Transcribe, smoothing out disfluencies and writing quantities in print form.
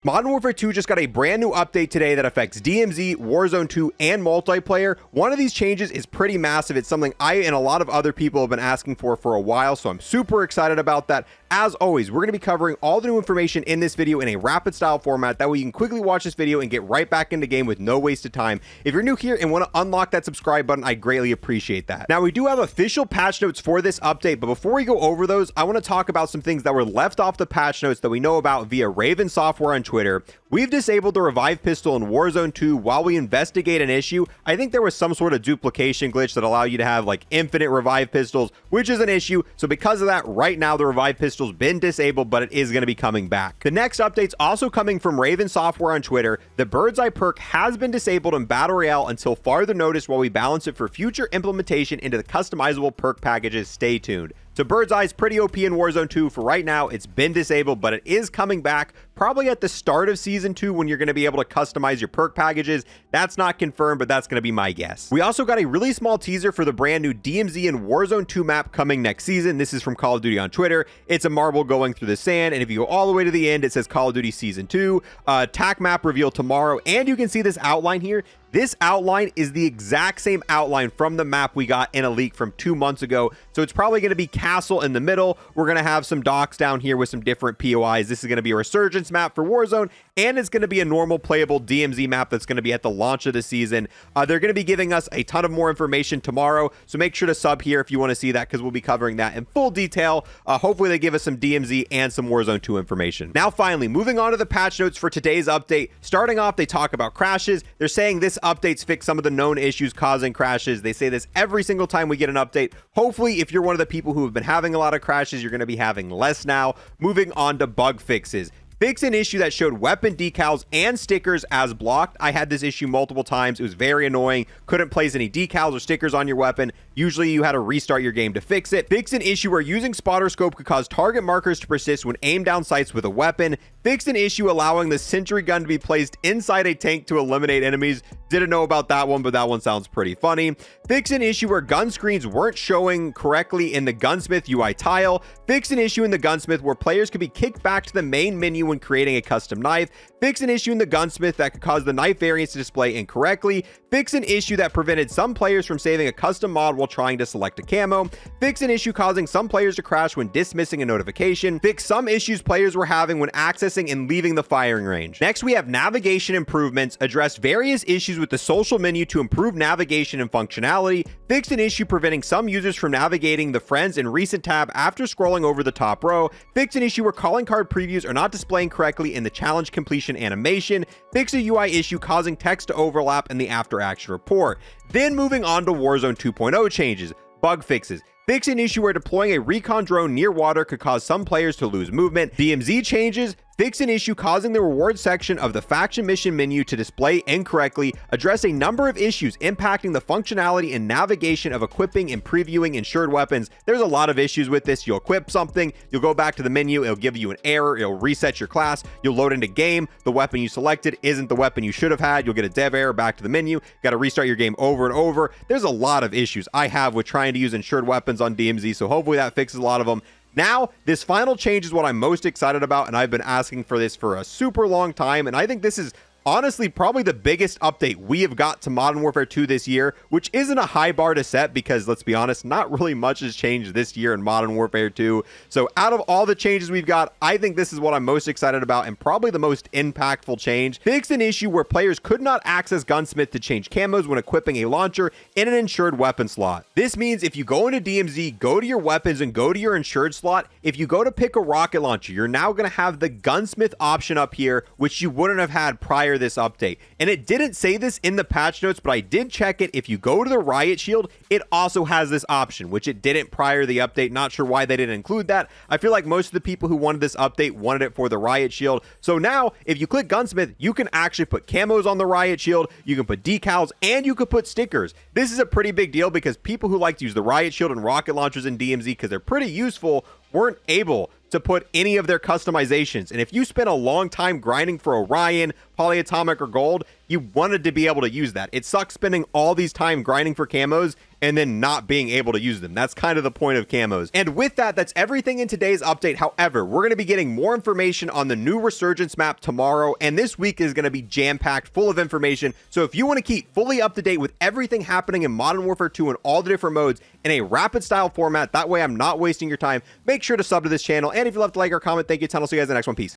Modern Warfare 2 just got a brand new update today that affects DMZ, Warzone 2, and multiplayer. One of these changes is pretty massive. It's something I and a lot of other people have been asking for a while, so I'm super excited about that. As always, we're going to be covering all the new information in this video in a rapid style format. That way you can quickly watch this video and get right back into game with no wasted time. If you're new here and want to unlock that subscribe button, I greatly appreciate that. Now, we do have official patch notes for this update, but before we go over those, I want to talk about some things that were left off the patch notes that we know about via Raven Software on Twitter. We've disabled the revive pistol in Warzone 2 while we investigate an issue. I think there was some sort of duplication glitch that allowed you to have like infinite revive pistols, which is an issue. So because of that, right now the revive pistol's been disabled, but it is going to be coming back. The next update's also coming from Raven Software on Twitter. The Bird's Eye perk has been disabled in Battle Royale until farther notice while we balance it for future implementation into the customizable perk packages. Stay tuned. So Bird's Eye is pretty OP in Warzone 2 for right now. It's been disabled, but it is coming back probably at the start of Season 2 when you're going to be able to customize your perk packages. That's not confirmed, but that's going to be my guess. We also got a really small teaser for the brand new DMZ and Warzone 2 map coming next season. This is from Call of Duty on Twitter. It's a marble going through the sand, and if you go all the way to the end, it says Call of Duty Season 2. TAC map reveal tomorrow, and you can see this outline here. This outline is the exact same outline from the map we got in a leak from 2 months ago. So it's probably going to be castle in the middle. We're going to have some docks down here with some different POIs. This is going to be a resurgence map for Warzone, and it's going to be a normal playable DMZ map that's going to be at the launch of the season. They're going to be giving us a ton of more information tomorrow. So make sure to sub here if you want to see that, because we'll be covering that in full detail. Hopefully they give us some DMZ and some Warzone 2 information. Now, finally, moving on to the patch notes for today's update. Starting off, they talk about crashes. They're saying this updates fix some of the known issues causing crashes. They say this every single time we get an update. Hopefully, if you're one of the people who have been having a lot of crashes, you're going to be having less now. Moving on to bug fixes. Fix an issue that showed weapon decals and stickers as blocked. I had this issue multiple times. It was very annoying. Couldn't place any decals or stickers on your weapon. Usually you had to restart your game to fix it. Fix an issue where using spotter scope could cause target markers to persist when aimed down sights with a weapon. Fix an issue allowing the sentry gun to be placed inside a tank to eliminate enemies. Didn't know about that one, but that one sounds pretty funny. Fix an issue where gun screens weren't showing correctly in the Gunsmith UI tile. Fix an issue in the Gunsmith where players could be kicked back to the main menu when creating a custom knife. Fix an issue in the Gunsmith that could cause the knife variants to display incorrectly. Fix an issue that prevented some players from saving a custom mod while trying to select a camo. Fix an issue causing some players to crash when dismissing a notification. Fix some issues players were having when accessing and leaving the firing range. Next, we have navigation improvements. Address various issues with the social menu to improve navigation and functionality. Fix an issue preventing some users from navigating the friends and recent tab after scrolling over the top row. Fix an issue where calling card previews are not displaying correctly in the challenge completion animation. Fix a UI issue causing text to overlap in the after action report. Then moving on to Warzone 2.0 changes. Bug fixes. Fix an issue where deploying a recon drone near water could cause some players to lose movement. DMZ changes. Fix an issue causing the reward section of the faction mission menu to display incorrectly. Address a number of issues impacting the functionality and navigation of equipping and previewing insured weapons. There's a lot of issues with this. You'll equip something, you'll go back to the menu, it'll give you an error, it'll reset your class, you'll load into game, the weapon you selected isn't the weapon you should have had, you'll get a dev error back to the menu, got to restart your game over and over. There's a lot of issues I have with trying to use insured weapons on DMZ, so hopefully that fixes a lot of them. Now, this final change is what I'm most excited about, and I've been asking for this for a super long time, and I think this is honestly probably the biggest update we have got to Modern Warfare 2 this year, which isn't a high bar to set because, let's be honest, not really much has changed this year in Modern Warfare 2. So out of all the changes we've got, I think this is what I'm most excited about and probably the most impactful change. Fixed an issue where players could not access Gunsmith to change camos when equipping a launcher in an insured weapon slot. This means if you go into DMZ, go to your weapons and go to your insured slot, if you go to pick a rocket launcher, you're now going to have the Gunsmith option up here, which you wouldn't have had prior this update. And it didn't say this in the patch notes, but I did check it. If you go to the riot shield, it also has this option, which it didn't prior to the update. Not sure why they didn't include that. I feel like most of the people who wanted this update wanted it for the riot shield. So now if you click Gunsmith, you can actually put camos on the riot shield, you can put decals, and you could put stickers. This is a pretty big deal because people who like to use the riot shield and rocket launchers in DMZ because they're pretty useful weren't able to put any of their customizations. And if you spent a long time grinding for Orion, polyatomic or gold, you wanted to be able to use that. It sucks spending all these time grinding for camos and then not being able to use them. That's kind of the point of camos. And with that, that's everything in today's update. However, we're going to be getting more information on the new Resurgence map tomorrow, and this week is going to be jam-packed full of information. So if you want to keep fully up to date with everything happening in Modern Warfare 2 and all the different modes in a rapid style format, that way I'm not wasting your time, make sure to sub to this channel. And if you love to like or comment, thank you a ton. I'll see you guys in the next one. Peace.